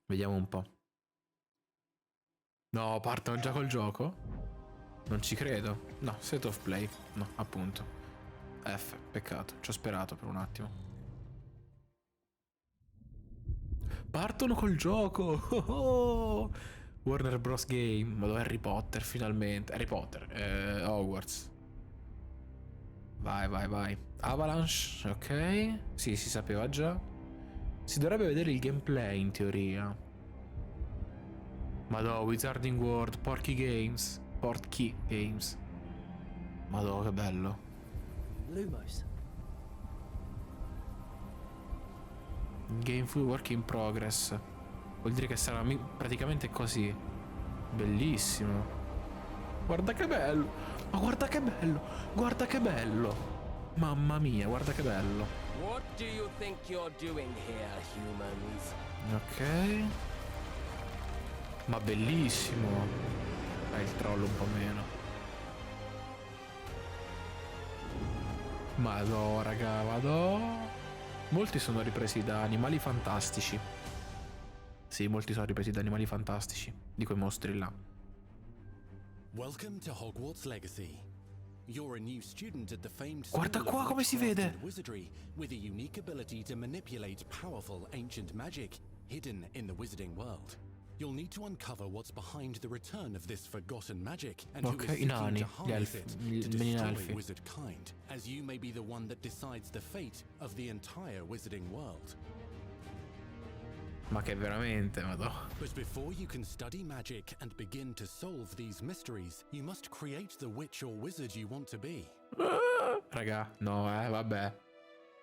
Vediamo un po'. No, partono già col gioco? Non ci credo. No, set of play. No, appunto. F, peccato. Ci ho sperato per un attimo. Partono col gioco! Oh oh! Warner Bros. Game. Ma dove Harry Potter, finalmente? Harry Potter, Hogwarts. Vai, vai, vai. Avalanche, ok. Sì, si sapeva già. Si dovrebbe vedere il gameplay in teoria. Madò, Wizarding World, Porky Games. Porky Games. Madò, che bello. Lumos. Game full work in progress. Vuol dire che sarà praticamente così. Bellissimo. Guarda che bello. Ma guarda che bello. Guarda che bello. Mamma mia, guarda che bello. What do you think you're doing here, humans? Ok. Ma bellissimo. Il troll un po' meno. Madò, raga, madò. Molti sono ripresi da animali fantastici. Sì, molti sono ripresi da animali fantastici. Di quei mostri là. Welcome to Hogwarts Legacy. You're a new student at the famed Guarda School qua of come si Witchcraft vede. and Wizardry, with a unique ability to manipulate powerful ancient magic hidden in the wizarding world. You'll need to uncover what's behind the return of this forgotten magic and who is Ok, i seeking nani, to gli harness elfi, it gli to mini destroy elfi. wizard kind, as you may be the one that decides the fate of the entire wizarding world. Ma che veramente, madò. But before you can study magic and begin to solve these mysteries, you must create the witch or wizard you want to be. Raga, no, vabbè.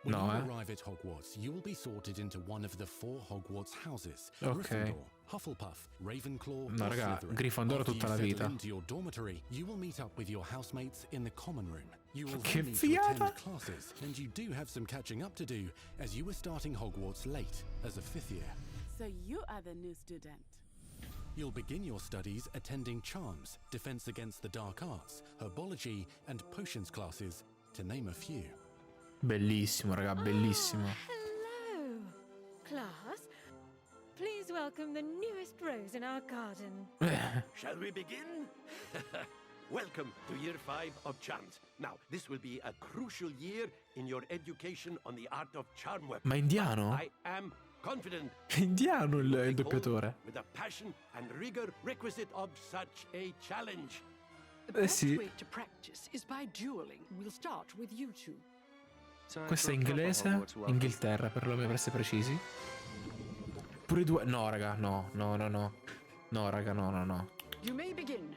When No, you arrive at Hogwarts, you will be sorted into one of the 4 Hogwarts houses: Ok. Gryffindor, Hufflepuff, Ravenclaw, No, or raga, Slytherin. Gryffindor After tutta you la settle vita. into your dormitory, you will meet up with your housemates in the common room. You will Che then need to figata! attend classes, and you do have some catching up to do, as you were starting Hogwarts late as a 5th year. So you are the new student. You'll begin your studies attending Charms, Defense Against the Dark Arts, Herbology, and Potions classes, to name a few. Bellissimo, raga, bellissimo. Hello, class. Please welcome the newest rose in our garden. Shall we begin? Welcome to year 5 of Charms. Now, this will be a crucial year in your education on the art of charm work. Ma è indiano? I am confident. È indiano il doppiatore. With the passion and rigor requisite of such a challenge. The best sì. way to practice is by dueling. We'll start with you two. Questo è inglese, Inghilterra per essere precisi. Pure i due. No, raga, no, no, no, no. No, raga, no, no, no. You may begin.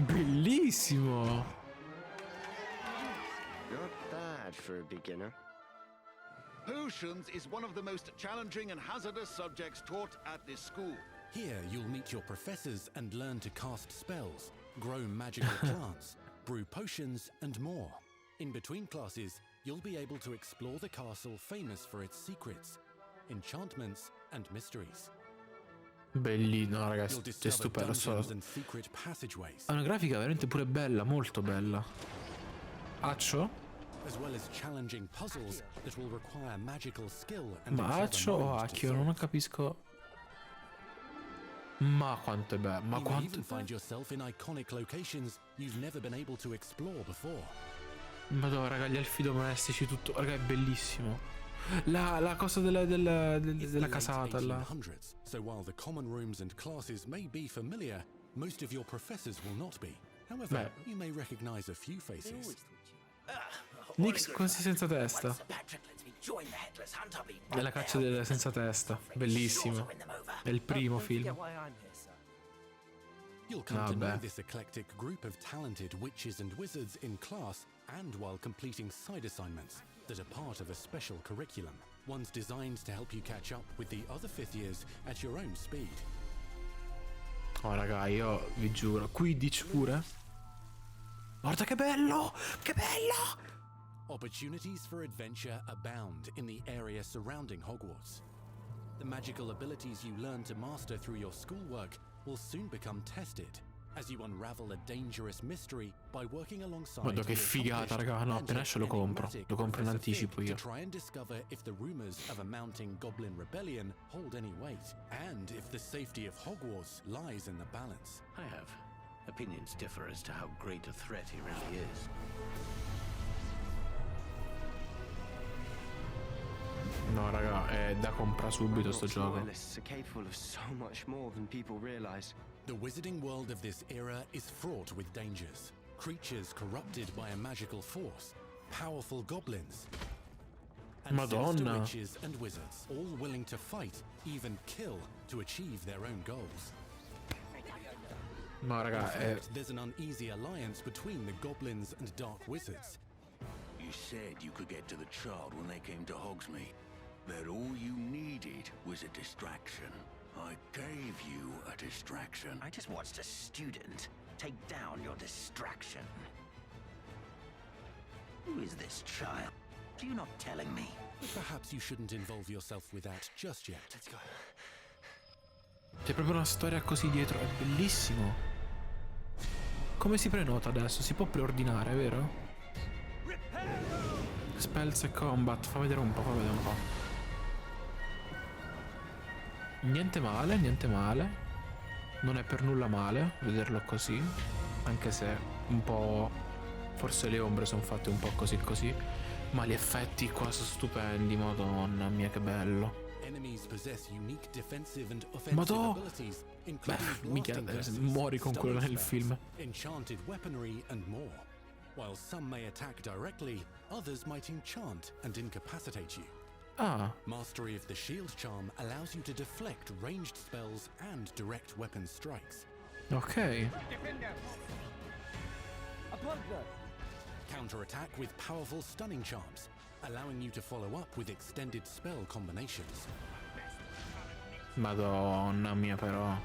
Bellissimo. Not bad for a beginner. Potions is one of the most challenging and hazardous subjects taught at this school. Here, you'll meet your professors and learn to cast spells, grow magical plants, brew potions, and more. In between classes, you'll be able to explore the castle famous for its secrets, enchantments, and mysteries. Bellino, ragazzi, You'll è discover stupendo. dungeons and secret passageways, Ha una grafica veramente pure bella, molto bella. Accio? as well as challenging puzzles that will require magical skill and a Ma clever accio o mind to acchio? solve. Non capisco. Ma quanto è bello, ma You may quanto even è find bello. yourself in iconic locations you've never been able to explore before. Madonna, raga, gli elfi domestici, tutto. Raga, è bellissimo. La cosa della It's the late casata là. 1800s, so while the common rooms and classes may be familiar, most of your professors will not be. However, Beh. you may recognize a few faces. Nix quasi senza testa. Nella caccia del senza testa. Bellissimo. È il primo film. Why I'm here, sir. You'll come to know Vabbè. this eclectic group of talented witches and wizards in class and while completing side assignments that are part of a special curriculum. Ones designed to help you catch up with the other 5th years at your own speed. Oh, raga, io vi giuro. Quidditch pure. Guarda che bello! Che bello! Opportunities for adventure abound in the area surrounding Hogwarts. The magical abilities you learn to master through your schoolwork will soon become tested as you unravel a dangerous mystery by working alongside. Guarda che figata, raga. No, appena esce lo compro in anticipo io. To try and discover if the rumors of a mounting goblin rebellion hold any weight, and if the safety of Hogwarts lies in the balance. I have opinions differ as to how great a threat he really is. No, raga, è da comprare subito sto gioco. Are capable of so much more than people realize. The wizarding world of this era is fraught with dangers. Creatures corrupted by a magical force, powerful goblins, and sinister witches and wizards, all willing to fight, even kill, to achieve their own goals. Ma raga, there's an uneasy alliance between the goblins and dark wizards. You said you could get to the child when they came to Hogsmeade. That all you needed was a distraction. I gave you a distraction. I just watched a student take down your distraction. Who is this child? Are you not telling me? Perhaps you shouldn't involve yourself with that just yet. Let's go. C'è proprio una storia così dietro, è bellissimo. Come si prenota adesso? Si può preordinare, vero? Spells e combat, fa vedere un po'. Niente male, niente male. Non è per nulla male vederlo così. Anche se un po'... forse le ombre sono fatte un po' così. Ma gli effetti qua sono stupendi, madonna mia che bello. Madò! Beh, mica muori con quello nel film. Enchanted weaponry and more. While some may attack directly, others might enchant and incapacitate you. Ah. Mastery of the shield charm allows you to deflect ranged spells and direct weapon strikes. Ok. Counterattack with powerful stunning charms, allowing you to follow up with extended spell combinations. Madonna mia però.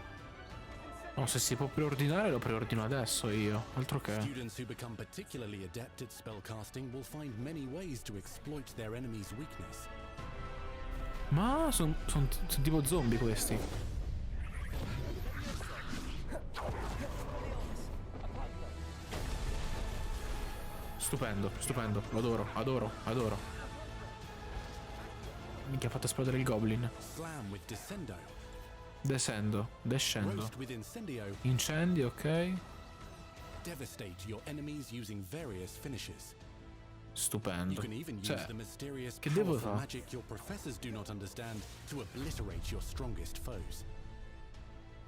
No, se si può preordinare lo preordino adesso io, altro che. Students who become particularly adept at spellcasting will find many ways to exploit their enemy's weakness. Ma sono tipo zombie questi. Stupendo, lo adoro. Minchia, ha fatto esplodere il goblin. Slam with descendo. Roast with incendio. Incendi, ok. Devastate your enemies using various finishes. Stupendo. You can even use the mysterious che devo powerful fare? magic your professors do not understand to obliterate your strongest foes.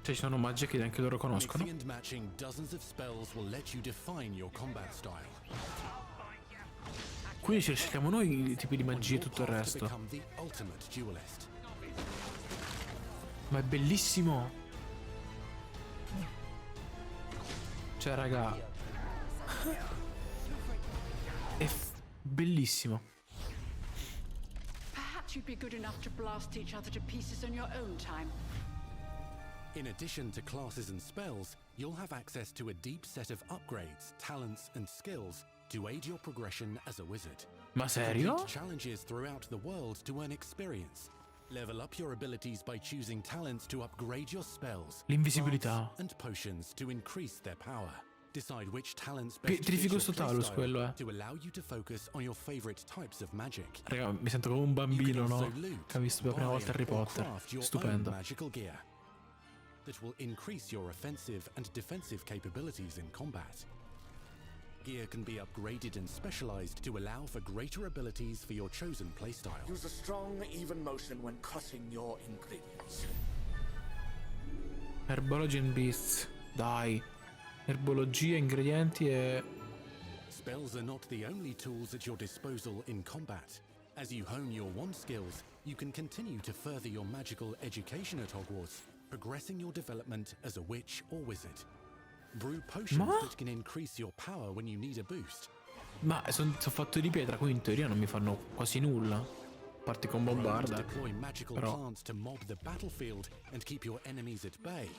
Cioè ci sono magie che neanche loro conoscono. Mixing and matching dozens of spells will let you define your combat style. Quindi ci scegliamo noi i tipi di magie e tutto il resto. Ma è bellissimo. Cioè raga, è bellissimo. Perhaps you'd be good enough to blast each other to pieces on your own time. In addition to classes and spells, you'll have access to a deep set of upgrades, talents and skills to aid your progression as a wizard. Ma serio? Complete challenges throughout the world to earn experience. Level up your abilities by choosing talents to upgrade your spells, l'invisibilità and potions to increase their power. Decide which talents best Pietrifico sto Talos quello to allow you to focus on your favorite types of magic. Raga, mi sento come un bambino, no? Che ha visto per la prima volta Harry Potter. Stupendo. Magical gear that will increase your offensive and defensive capabilities in combat. Gear can be upgraded and specialized to allow for greater abilities for your chosen playstyle. Use a strong, even motion when cutting your ingredients. Herbology and Beasts. Dai. Erbologia, ingredienti e... Spells are not the only tools at your disposal in combat. As you hone your wand skills, you can continue to further your magical education at Hogwarts, progressing your development as a witch or wizard. Brew potions that can increase your power when you need a boost. Ma sono fatto di pietra, quindi in teoria non mi fanno quasi nulla. Parti con bombarda. Deploy magical plants to mob the battlefield and keep your enemies at bay.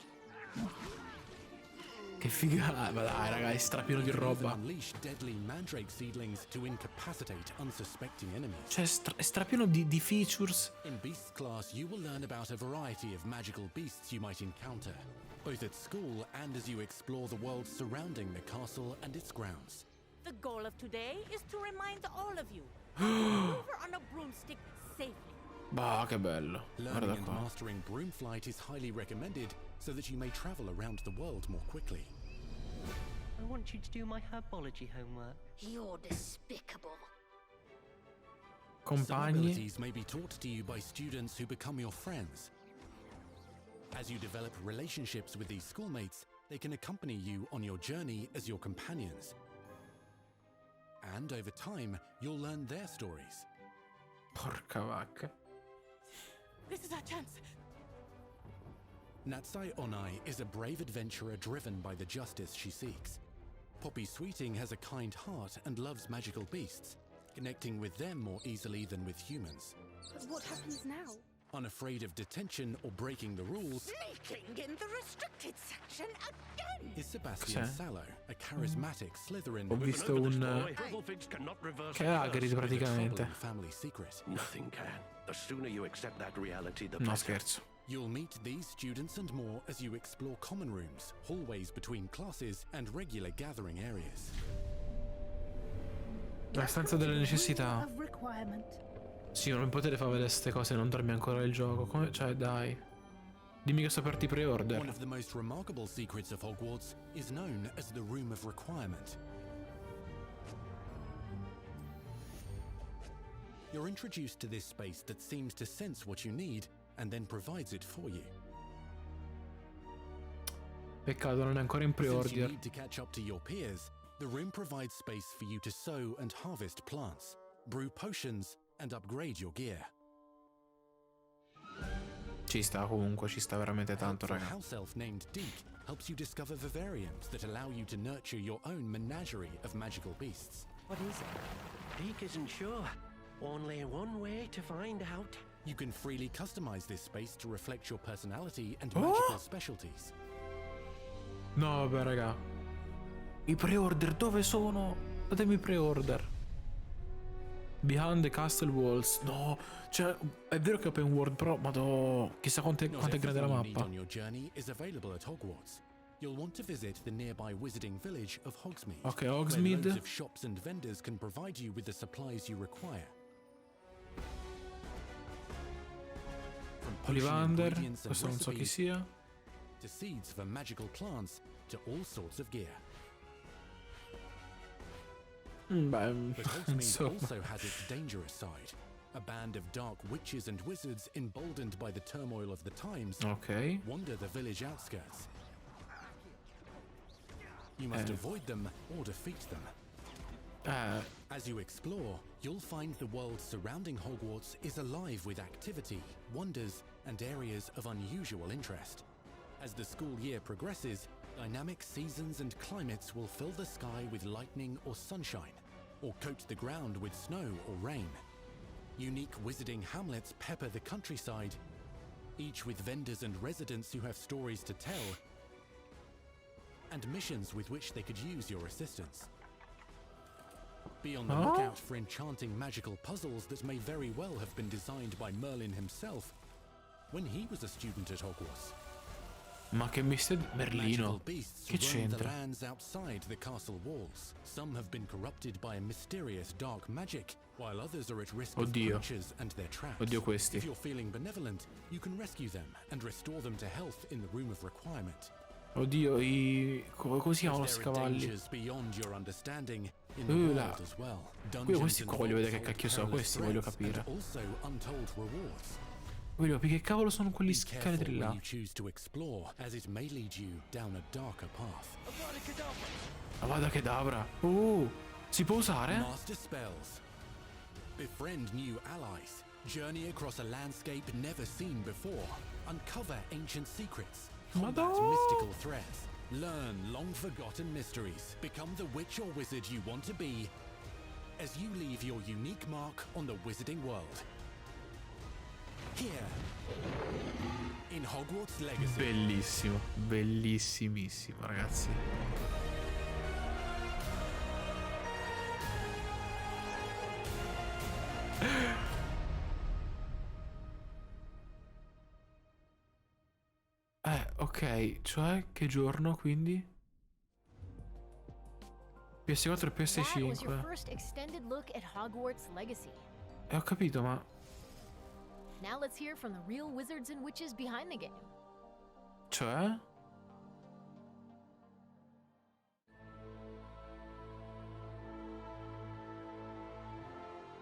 Che figata, ma dai raga, è strapieno di roba. Unleash deadly mandrake seedlings to incapacitate unsuspecting enemies. Cioè, è strapieno di features. In Beasts class, you will learn about a variety of magical beasts you might encounter, both at school and as you explore the world surrounding the castle and its grounds. The goal of today is to remind all of you how to maneuver on a broomstick safely. Bah, che bello. Guarda Learning and qua. mastering broom flight is highly recommended so that you may travel around the world more quickly. I want you to do my herbology homework. You're despicable. Some Compagni. abilities may be taught to you by students who become your friends. As you develop relationships with these schoolmates, they can accompany you on your journey as your companions. And over time, you'll learn their stories. Porca vacca. This is our chance. Natsai Onai is a brave adventurer driven by the justice she seeks. Poppy Sweeting has a kind heart and loves magical beasts, connecting with them more easily than with humans. But what happens now? Unafraid of detention or breaking the rules, Sneaking in the restricted section again! is Sebastian Cos'è? Sallow, a charismatic Slytherin Ho visto un... Hufflepuff cannot reverse Che è Hagrid with a praticamente. troubling family secret. Nothing can. The sooner you accept that reality, the No, better. scherzo. You'll meet these students and more as you explore common rooms, hallways between classes, and regular gathering areas. La stanza delle necessità. Of requirement. Sì, non potete fare vedere queste cose e non darmi ancora il gioco. Come... Cioè, dai. Dimmi che so aperti One pre-order. of the most remarkable secrets of Hogwarts is known as the Room of Requirement. You're introduced to this space that seems to sense what you need and then provides it for you. Peccato, non è ancora in Since you pre-order. need to catch up to your peers, the room provides space for you to sow and harvest plants, brew potions, and upgrade your gear. Ci sta comunque, ci sta veramente tanto, A raga. house elf named Deke helps you discover vivariums that allow you to nurture your own menagerie of magical beasts. What is it? Deke isn't sure. Only one way to find out. You can freely customize this space to reflect your personality and magical specialties. No, vabbè, raga. I pre-order dove sono? Datemi i pre-order. Behind the Castle Walls. No, cioè, è vero che è open world, però, madò, chissà quanto è grande la Everything you need mappa. on your journey is available at Hogwarts. You'll want to visit the nearby wizarding village of Hogsmeade. Ok, Where Hogsmeade. loads of shops and vendors can provide you with the supplies you require. From potion Ollivander, ingredients and questo non so chi recipes, sia. to seeds for magical plants, to all sorts of gear. Beh, But Hogsmeade insomma. also has its dangerous side. A band of dark witches and wizards, emboldened by the turmoil of the times, Ok. wander the village outskirts. You must avoid them or defeat them. As you explore, you'll find the world surrounding Hogwarts is alive with activity, wonders, and areas of unusual interest. As the school year progresses, dynamic seasons and climates will fill the sky with lightning or sunshine, or coat the ground with snow or rain. Unique wizarding hamlets pepper the countryside, each with vendors and residents who have stories to tell, and missions with which they could use your assistance. Be on the lookout for enchanting magical puzzles that may very well have been designed by Merlin himself when he was a student at Hogwarts. Ma che Merlino? Magical beasts Che roam the c'entra? lands outside the castle walls. Some have been corrupted by a mysterious dark magic, while others are at risk of Oddio. creatures and their traps. Oddio questi. If you're feeling benevolent, you can rescue them and restore them to health in the Room of Requirement. Oddio, come si chiamano questi There are cavalli? dangers beyond your understanding in the Là. world as well. Questi qua voglio vedere che cacchio sono, questi voglio capire. Also untold rewards. Voglio capire che cavolo sono quegli Be careful scheletri when là. you choose to explore, as it may lead you down a darker path. Avada Kedavra. Si può usare? Master spells. Befriend new allies. Journey across a landscape never seen before. Uncover ancient secrets. Combat mystical threats. Learn long-forgotten mysteries. Become the witch or wizard you want to be as you leave your unique mark on the wizarding world. Here, in Hogwarts Legacy. Bellissimo, bellissimissimo, ragazzi. Ok, cioè che giorno quindi? PS4 e That was your PS5. first extended look at Hogwarts Legacy. Ho capito, ma Now let's hear from the real wizards and witches behind the game. cioè?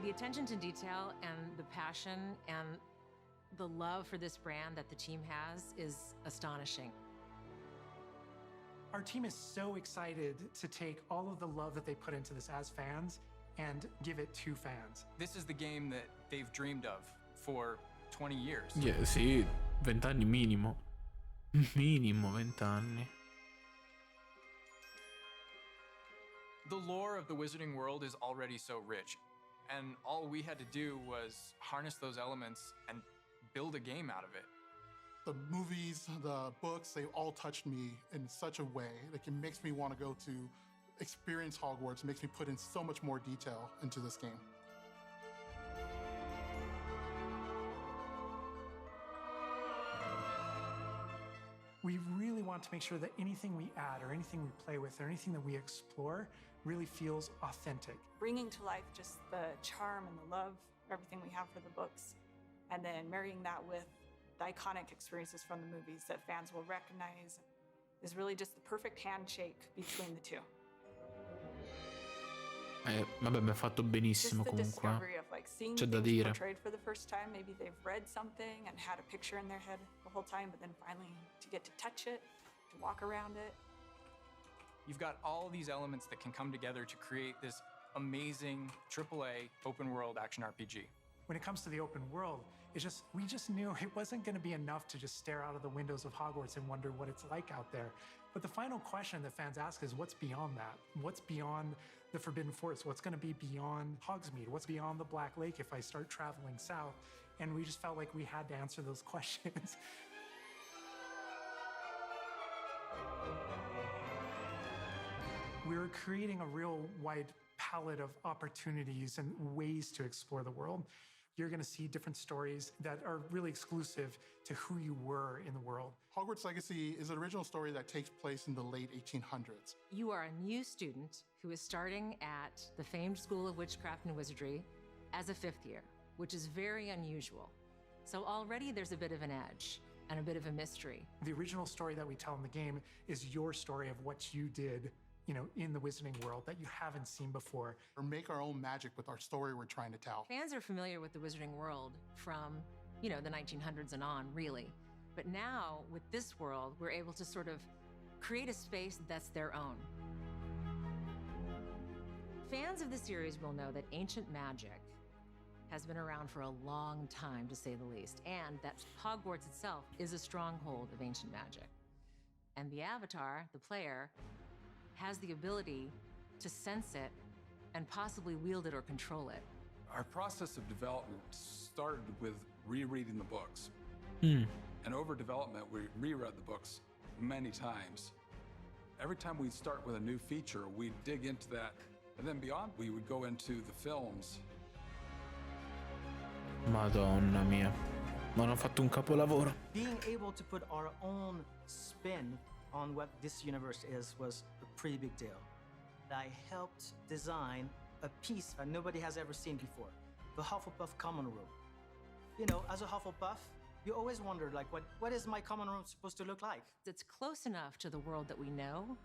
The attention to detail and the passion and the love for this brand that the team has is astonishing. Our team is so excited to take all of the love that they put into this as fans and give it to fans. This is the game that they've dreamed of for 20 years. Yeah, sì, 20 anni minimo. Minimo 20 anni. The lore of the Wizarding World is already so rich, and all we had to do was harness those elements and build a game out of it. The movies, the books, they all touched me in such a way. Like, it makes me want to go to experience Hogwarts. It makes me put in so much more detail into this game. We really want to make sure that anything we add or anything we play with or anything that we explore really feels authentic. Bringing to life just the charm and the love, everything we have for the books, and then marrying that with the iconic experiences from the movies that fans will recognize is really just the perfect handshake between the two. Vabbè, mi ha fatto benissimo Just the comunque. discovery of like seeing C'è da things dire. portrayed for the first time. Maybe they've read something and had a picture in their head the whole time, but then finally to get to touch it, to walk around it. You've got all these elements that can come together to create this amazing AAA open world action RPG. When it comes to the open world, we just knew it wasn't going to be enough to just stare out of the windows of Hogwarts and wonder what it's like out there. But the final question that fans ask is, what's beyond that? What's beyond the Forbidden Forest? What's going to be beyond Hogsmeade? What's beyond the Black Lake if I start traveling south? And we just felt like we had to answer those questions. We were creating a real wide palette of opportunities and ways to explore the world. You're going to see different stories that are really exclusive to who you were in the world. Hogwarts Legacy is an original story that takes place in the late 1800s. You are a new student who is starting at the famed School of Witchcraft and Wizardry as a 5th year, which is very unusual. So already there's a bit of an edge and a bit of a mystery. The original story that we tell in the game is your story of what you did, in the Wizarding World that you haven't seen before. Or make our own magic with our story we're trying to tell. Fans are familiar with the Wizarding World from, the 1900s and on, really. But now, with this world, we're able to sort of create a space that's their own. Fans of the series will know that ancient magic has been around for a long time, to say the least, and that Hogwarts itself is a stronghold of ancient magic. And the Avatar, the player, has the ability to sense it and possibly wield it or control it. Our process of development started with rereading the books. Hmm. And over development, we reread the books many times. Every time we'd start with a new feature, we'd dig into that. And then beyond, we would go into the films. Madonna mia. Ma hanno fatto un capolavoro. Being able to put our own spin on what this universe is was a pretty big deal. I helped design a piece that nobody has ever seen before, the Hufflepuff common room. As a Hufflepuff, you always wondered, what is my common room supposed to look like? It's close enough to the world that we know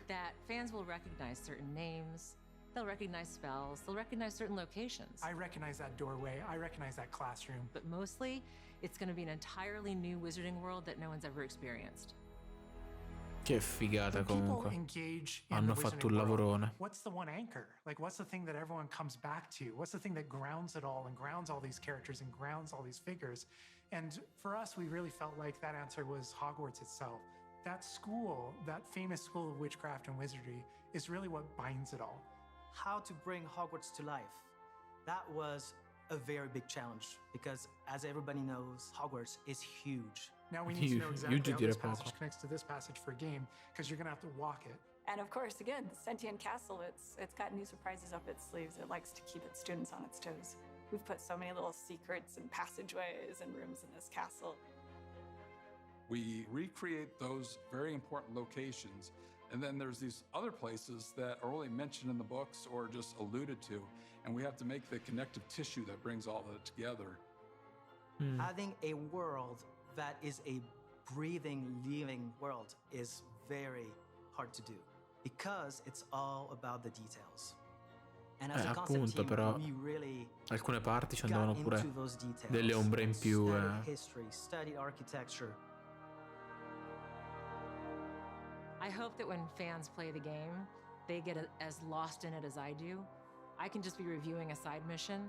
that fans will recognize certain names, they'll recognize spells, they'll recognize certain locations. I recognize that doorway, I recognize that classroom. But mostly, it's going to be an entirely new Wizarding World that no one's ever experienced. Che figata comunque. Hanno fatto un lavorone. What's the one anchor? What's the thing that everyone comes back to? What's the thing that grounds it all and grounds all these characters and grounds all these figures? And for us, we really felt like that answer was Hogwarts itself. That school, that famous School of Witchcraft and Wizardry, is really what binds it all. How to bring Hogwarts to life. That was a very big challenge because, as everybody knows, Hogwarts is huge. Now we need to know exactly how dire this poco. passage connects to this passage for a game, because you're gonna have to walk it. And of course, again, the Sentient Castle, it's got new surprises up its sleeves. It likes to keep its students on its toes. We've put so many little secrets and passageways and rooms in this castle. We recreate those very important locations, and then there's these other places that are only mentioned in the books or just alluded to, and we have to make the connective tissue that brings all of it together. Having a world that is a breathing, living world is very hard to do because it's all about the details. And as a concept Appunto, team, però we really alcune parti ci got andavano pure into those details. delle ombre in più. Studied history, studied architecture. I hope that when fans play the game, they get as lost in it as I do. I can just be reviewing a side mission,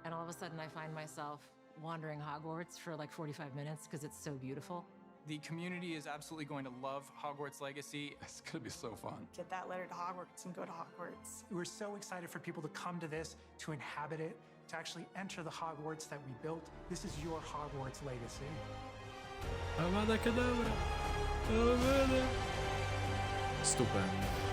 and all of a sudden I find myself wandering Hogwarts for like 45 minutes because it's so beautiful. The community is absolutely going to love Hogwarts Legacy. It's going to be so fun. Get that letter to Hogwarts and go to Hogwarts. We're so excited for people to come to this, to inhabit it, to actually enter the Hogwarts that we built. This is your Hogwarts legacy. Avada Kedavra! Avada! Stupendo.